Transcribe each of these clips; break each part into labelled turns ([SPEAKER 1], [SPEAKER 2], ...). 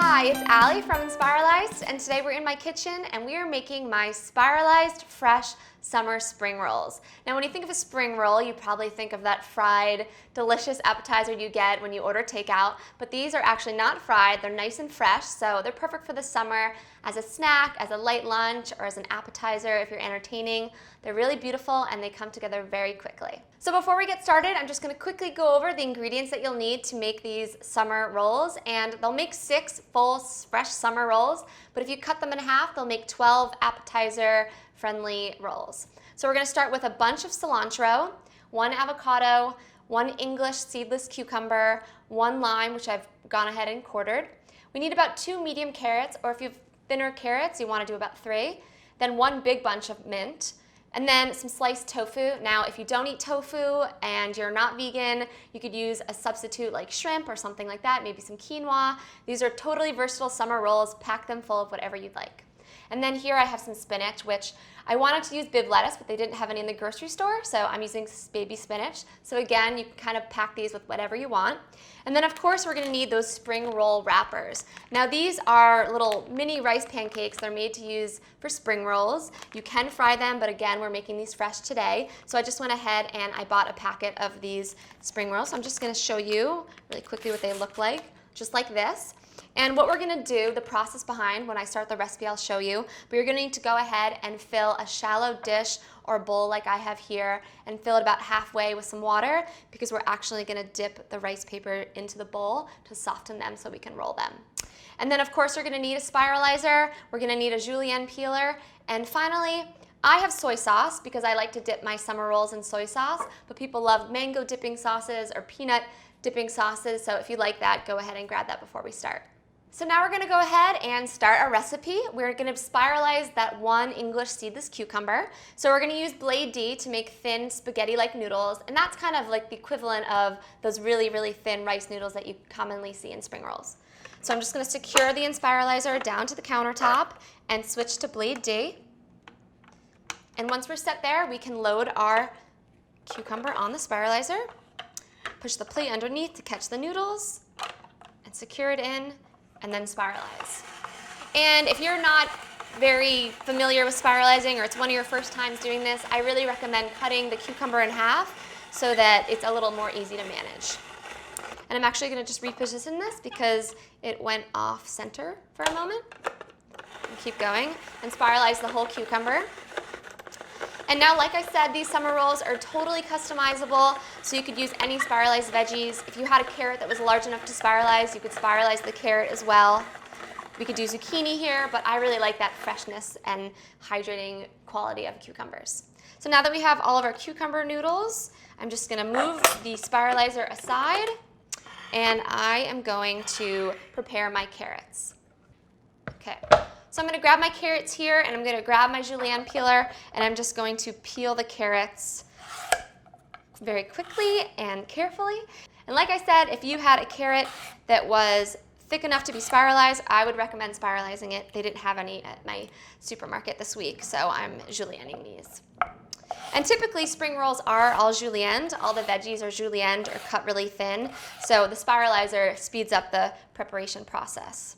[SPEAKER 1] Hi, it's Ali from Inspiralized, and today we're in my kitchen and we are making my spiralized fresh summer spring rolls. Now when you think of a spring roll, you probably think of that fried, delicious appetizer you get when you order takeout, but these are actually not fried, they're nice and fresh, so they're perfect for the summer as a snack, as a light lunch, or as an appetizer if you're entertaining. They're really beautiful and they come together very quickly. So before we get started, I'm just going to quickly go over the ingredients that you'll need to make these summer rolls, and they'll make 6 full fresh summer rolls, but if you cut them in half, they'll make 12 appetizer friendly rolls. So we're going to start with a bunch of cilantro, 1 avocado, 1 English seedless cucumber, 1 lime, which I've gone ahead and quartered. We need about 2 medium carrots, or if you have thinner carrots, you want to do about 3. Then 1 big bunch of mint, and then some sliced tofu. Now, if you don't eat tofu and you're not vegan, you could use a substitute like shrimp or something like that, maybe some quinoa. These are totally versatile summer rolls. Pack them full of whatever you'd like. And then here I have some spinach, which I wanted to use Bib lettuce, but they didn't have any in the grocery store, so I'm using baby spinach. So again, you can kind of pack these with whatever you want. And then of course we're gonna need those spring roll wrappers. Now these are little mini rice pancakes. They're made to use for spring rolls. You can fry them, but again, we're making these fresh today. So I just went ahead and I bought a packet of these spring rolls. So I'm just gonna show you really quickly what they look like, just like this. And what we're gonna do, the process behind, when I start the recipe I'll show you, but you're gonna need to go ahead and fill a shallow dish or bowl like I have here and fill it about halfway with some water, because we're actually gonna dip the rice paper into the bowl to soften them so we can roll them. And then of course you're gonna need a spiralizer, we're gonna need a julienne peeler, and finally, I have soy sauce because I like to dip my summer rolls in soy sauce, but people love mango dipping sauces or peanut dipping sauces, so if you like that, go ahead and grab that before we start. So now we're gonna go ahead and start our recipe. We're gonna spiralize that 1 English seedless cucumber. So we're gonna use Blade D to make thin spaghetti-like noodles, and that's kind of like the equivalent of those really, really thin rice noodles that you commonly see in spring rolls. So I'm just gonna secure the Inspiralizer down to the countertop and switch to Blade D. And once we're set there, we can load our cucumber on the Spiralizer, push the plate underneath to catch the noodles, and secure it in, and then spiralize. And if you're not very familiar with spiralizing, or it's one of your first times doing this, I really recommend cutting the cucumber in half so that it's a little more easy to manage. And I'm actually gonna just reposition this because it went off center for a moment. And keep going and spiralize the whole cucumber. And now, like I said, these summer rolls are totally customizable, so you could use any spiralized veggies. If you had a carrot that was large enough to spiralize, you could spiralize the carrot as well. We could do zucchini here, but I really like that freshness and hydrating quality of cucumbers. So now that we have all of our cucumber noodles, I'm just gonna move the spiralizer aside, and I am going to prepare my carrots. Okay. So I'm going to grab my carrots here, and I'm going to grab my julienne peeler, and I'm just going to peel the carrots very quickly and carefully. And like I said, if you had a carrot that was thick enough to be spiralized, I would recommend spiralizing it. They didn't have any at my supermarket this week, so I'm julienning these. And typically spring rolls are all julienned. All the veggies are julienned or cut really thin, so the Spiralizer speeds up the preparation process.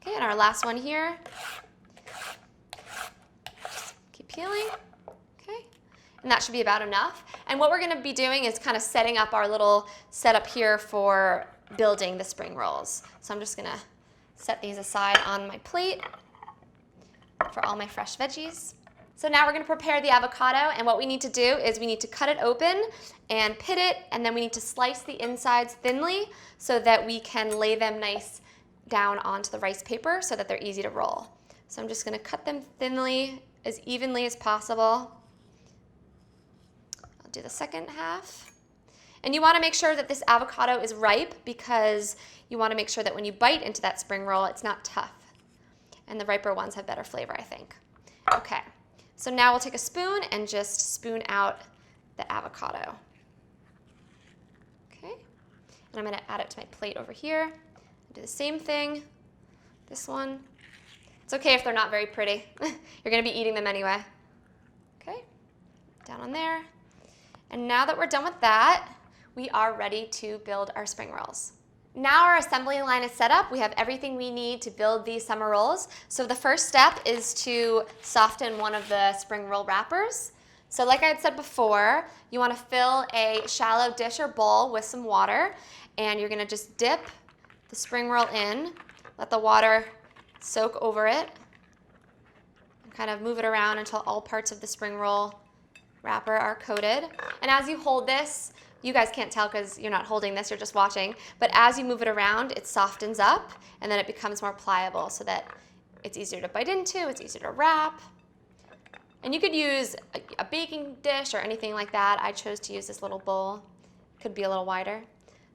[SPEAKER 1] Okay, and our last one here. Just keep peeling. Okay, and that should be about enough. And what we're going to be doing is kind of setting up our little setup here for building the spring rolls. So I'm just going to set these aside on my plate for all my fresh veggies. So now we're going to prepare the avocado, and what we need to do is we need to cut it open and pit it, and then we need to slice the insides thinly so that we can lay them nice down onto the rice paper so that they're easy to roll. So I'm just going to cut them thinly, as evenly as possible. I'll do the second half. And you want to make sure that this avocado is ripe, because you want to make sure that when you bite into that spring roll, it's not tough. And the riper ones have better flavor, I think. Okay, so now we'll take a spoon and just spoon out the avocado. Okay, and I'm going to add it to my plate over here. Do the same thing, this one. It's okay if they're not very pretty. You're gonna be eating them anyway. Okay, down on there. And now that we're done with that, we are ready to build our spring rolls. Now our assembly line is set up. We have everything we need to build these summer rolls. So the first step is to soften one of the spring roll wrappers. So like I had said before, you want to fill a shallow dish or bowl with some water, and you're going to just dip the spring roll in, let the water soak over it, and kind of move it around until all parts of the spring roll wrapper are coated. And as you hold this, you guys can't tell because you're not holding this, you're just watching, but as you move it around, it softens up and then it becomes more pliable so that it's easier to bite into, it's easier to wrap. And you could use a baking dish or anything like that. I chose to use this little bowl. Could be a little wider.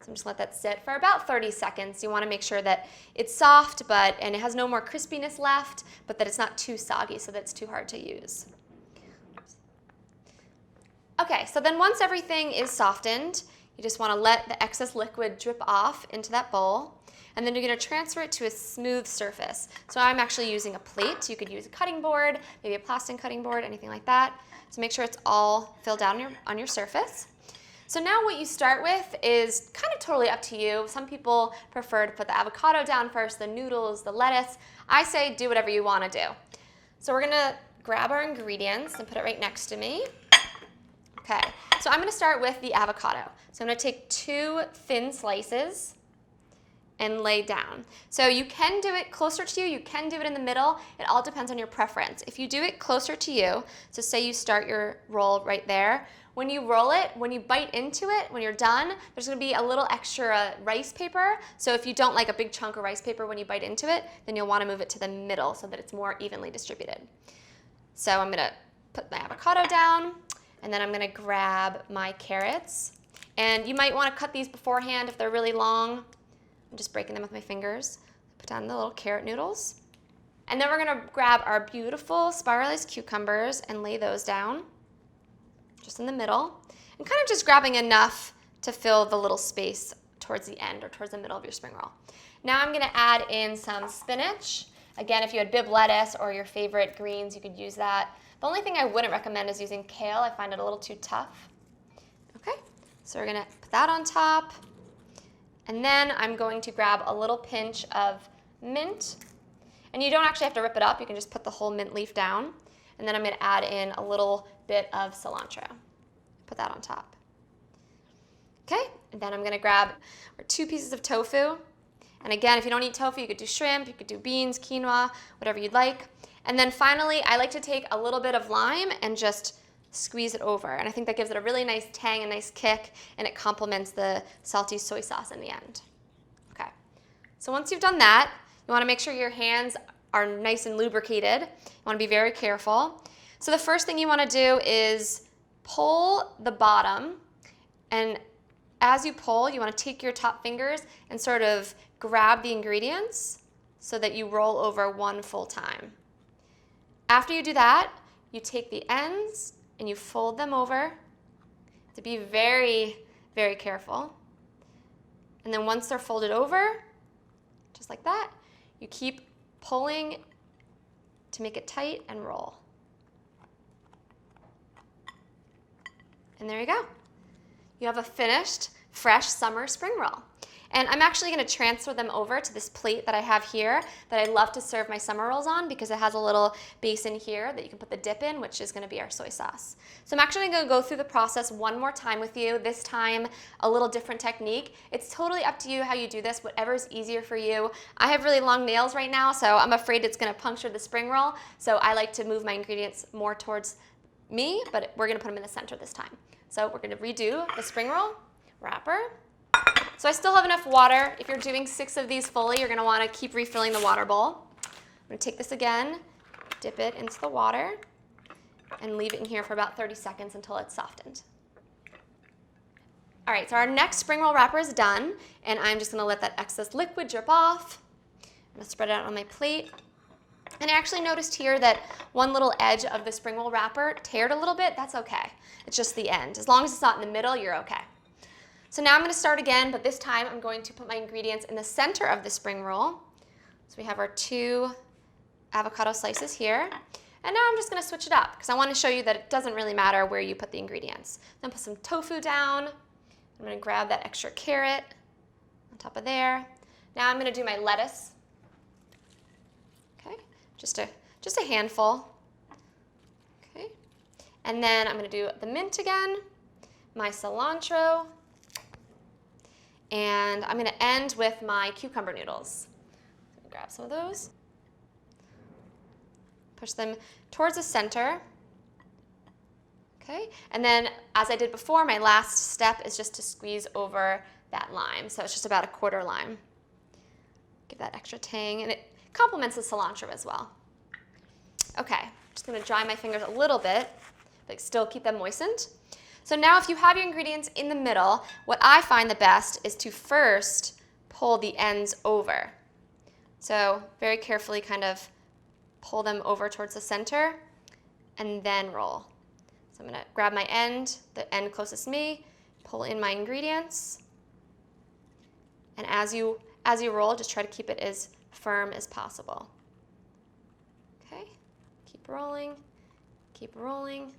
[SPEAKER 1] So I'm just let that sit for about 30 seconds. You want to make sure that it's soft and it has no more crispiness left, but that it's not too soggy so that it's too hard to use. Okay, so then once everything is softened, you just want to let the excess liquid drip off into that bowl, and then you're going to transfer it to a smooth surface. So I'm actually using a plate. You could use a cutting board, maybe a plastic cutting board, anything like that. So make sure it's all filled out on your surface. So now what you start with is kind of totally up to you. Some people prefer to put the avocado down first, the noodles, the lettuce. I say do whatever you want to do. So we're going to grab our ingredients and put it right next to me. Okay, so I'm going to start with the avocado. So I'm going to take 2 thin slices and lay down. So you can do it closer to you, you can do it in the middle. It all depends on your preference. If you do it closer to you, so say you start your roll right there, when you roll it, when you bite into it, when you're done, there's going to be a little extra rice paper. So if you don't like a big chunk of rice paper when you bite into it, then you'll want to move it to the middle so that it's more evenly distributed. So I'm going to put my avocado down. And then I'm going to grab my carrots. And you might want to cut these beforehand if they're really long. I'm just breaking them with my fingers. Put down the little carrot noodles. And then we're going to grab our beautiful spiralized cucumbers and lay those down just in the middle. And kind of just grabbing enough to fill the little space towards the end or towards the middle of your spring roll. Now I'm going to add in some spinach. Again, if you had Bibb lettuce or your favorite greens, you could use that. The only thing I wouldn't recommend is using kale. I find it a little too tough. Okay, so we're going to put that on top. And then I'm going to grab a little pinch of mint. And you don't actually have to rip it up. You can just put the whole mint leaf down. And then I'm going to add in a little bit of cilantro. Put that on top. Okay, and then I'm going to grab 2 pieces of tofu. And again, if you don't eat tofu, you could do shrimp, you could do beans, quinoa, whatever you'd like. And then finally, I like to take a little bit of lime and just squeeze it over. And I think that gives it a really nice tang, a nice kick, and it complements the salty soy sauce in the end. Okay, so once you've done that, you want to make sure your hands are nice and lubricated. You want to be very careful. So the first thing you want to do is pull the bottom, and as you pull, you want to take your top fingers and sort of grab the ingredients so that you roll over one full time. After you do that, you take the ends and you fold them over. To be very, very careful. And then once they're folded over, just like that, you keep pulling to make it tight and roll. And there you go. You have a finished, fresh summer spring roll. And I'm actually going to transfer them over to this plate that I have here that I love to serve my summer rolls on because it has a little basin here that you can put the dip in, which is going to be our soy sauce. So I'm actually going to go through the process one more time with you, this time a little different technique. It's totally up to you how you do this, whatever's easier for you. I have really long nails right now, so I'm afraid it's going to puncture the spring roll, so I like to move my ingredients more towards me, but we're going to put them in the center this time. So we're going to redo the spring roll wrapper. So I still have enough water. If you're doing 6 of these fully, you're going to want to keep refilling the water bowl. I'm going to take this again, dip it into the water, and leave it in here for about 30 seconds until it's softened. All right, so our next spring roll wrapper is done, and I'm just going to let that excess liquid drip off. I'm going to spread it out on my plate. And I actually noticed here that one little edge of the spring roll wrapper teared a little bit. That's okay. It's just the end. As long as it's not in the middle, you're okay. So now I'm going to start again, but this time I'm going to put my ingredients in the center of the spring roll. So we have our 2 avocado slices here. And now I'm just going to switch it up because I want to show you that it doesn't really matter where you put the ingredients. Then put some tofu down. I'm going to grab that extra carrot. on top of there. Now I'm gonna do my lettuce. Okay, just a handful. Okay, and then I'm gonna do the mint again, my cilantro, and I'm gonna end with my cucumber noodles. Grab some of those. Push them towards the center. Okay, and then as I did before, my last step is just to squeeze over that lime. So it's just about a quarter lime. Give that extra tang, and it complements the cilantro as well. Okay, just gonna dry my fingers a little bit, but still keep them moistened. So now if you have your ingredients in the middle, what I find the best is to first pull the ends over. So very carefully kind of pull them over towards the center and then roll. So I'm gonna grab my end, the end closest to me, pull in my ingredients, and as you roll, just try to keep it as firm as possible. Okay, keep rolling, keep rolling.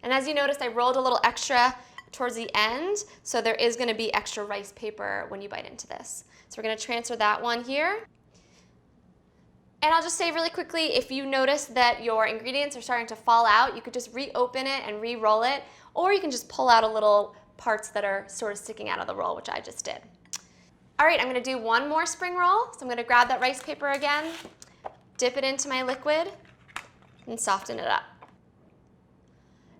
[SPEAKER 1] And as you noticed, I rolled a little extra towards the end, so there is gonna be extra rice paper when you bite into this. So we're gonna transfer that one here. And I'll just say really quickly, if you notice that your ingredients are starting to fall out, you could just reopen it and re-roll it, or you can just pull out a little parts that are sort of sticking out of the roll, which I just did. All right, I'm gonna do one more spring roll. So I'm gonna grab that rice paper again, dip it into my liquid, and soften it up.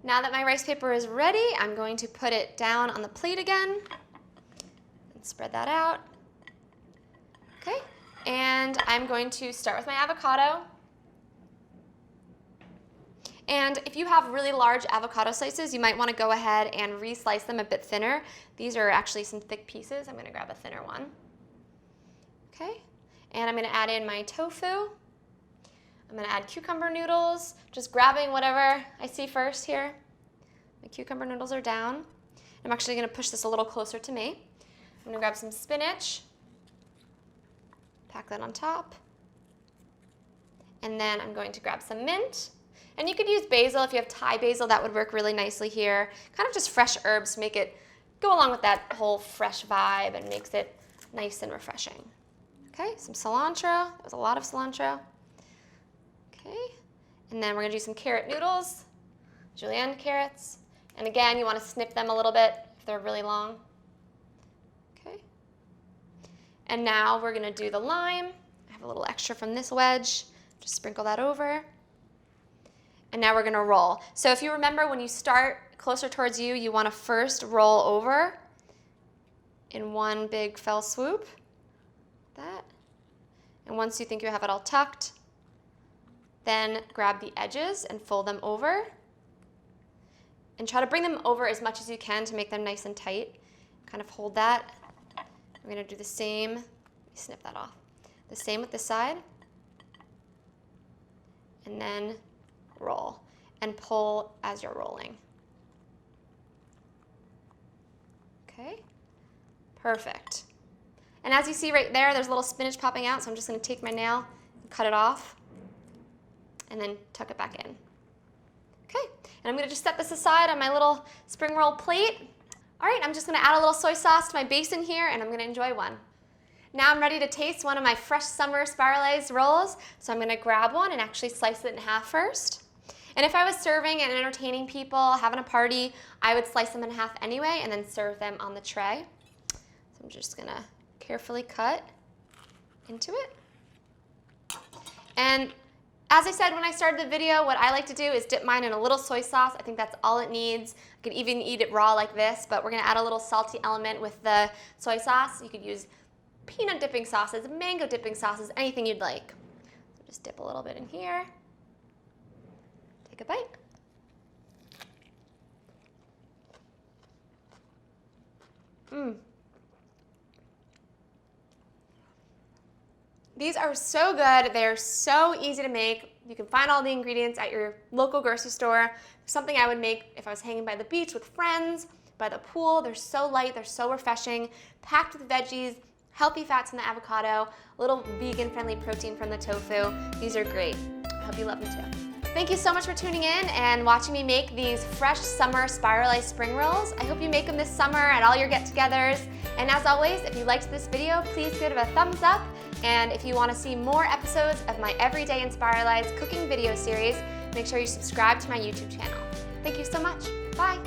[SPEAKER 1] Now that my rice paper is ready, I'm going to put it down on the plate again and spread that out. Okay. And I'm going to start with my avocado. And if you have really large avocado slices, you might want to go ahead and re-slice them a bit thinner. These are actually some thick pieces. I'm going to grab a thinner one. Okay, and I'm going to add in my tofu. I'm going to add cucumber noodles, just grabbing whatever I see first here. My cucumber noodles are down. I'm actually going to push this a little closer to me. I'm going to grab some spinach. Pack that on top. And then I'm going to grab some mint. And you could use basil. If you have Thai basil, that would work really nicely here. Kind of just fresh herbs to make it go along with that whole fresh vibe and makes it nice and refreshing. Okay, some cilantro. That was a lot of cilantro. Okay, and then we're gonna do some carrot noodles, julienne carrots. And again, you wanna snip them a little bit if they're really long. And now we're gonna do the lime. I have a little extra from this wedge. Just sprinkle that over. And now we're gonna roll. So if you remember, when you start closer towards you, you wanna first roll over in one big fell swoop. That. And once you think you have it all tucked, then grab the edges and fold them over. And try to bring them over as much as you can to make them nice and tight. Kind of hold that. We're going to do the same. Let me snip that off. The same with this side. And then roll. And pull as you're rolling. Okay. Perfect. And as you see right there, there's a little spinach popping out, so I'm just going to take my nail and cut it off. And then tuck it back in. Okay. And I'm going to just set this aside on my little spring roll plate. All right, I'm just gonna add a little soy sauce to my basin here and I'm gonna enjoy one. Now I'm ready to taste one of my fresh summer spiralized rolls. So I'm gonna grab one and actually slice it in half first. And if I was serving and entertaining people, having a party, I would slice them in half anyway and then serve them on the tray. So I'm just gonna carefully cut into it. And as I said when I started the video, what I like to do is dip mine in a little soy sauce. I think that's all it needs. You could even eat it raw like this, but we're gonna add a little salty element with the soy sauce. You could use peanut dipping sauces, mango dipping sauces, anything you'd like. So just dip a little bit in here. Take a bite. These are so good. They're so easy to make. You can find all the ingredients at your local grocery store. Something I would make if I was hanging by the beach with friends, by the pool. They're so light, they're so refreshing, packed with veggies, healthy fats from the avocado, a little vegan-friendly protein from the tofu. These are great. I hope you love them too. Thank you so much for tuning in and watching me make these fresh summer spiralized spring rolls. I hope you make them this summer at all your get-togethers. And as always, if you liked this video, please give it a thumbs up. And if you want to see more episodes of my Everyday Inspiralized cooking video series, make sure you subscribe to my YouTube channel. Thank you so much. Bye.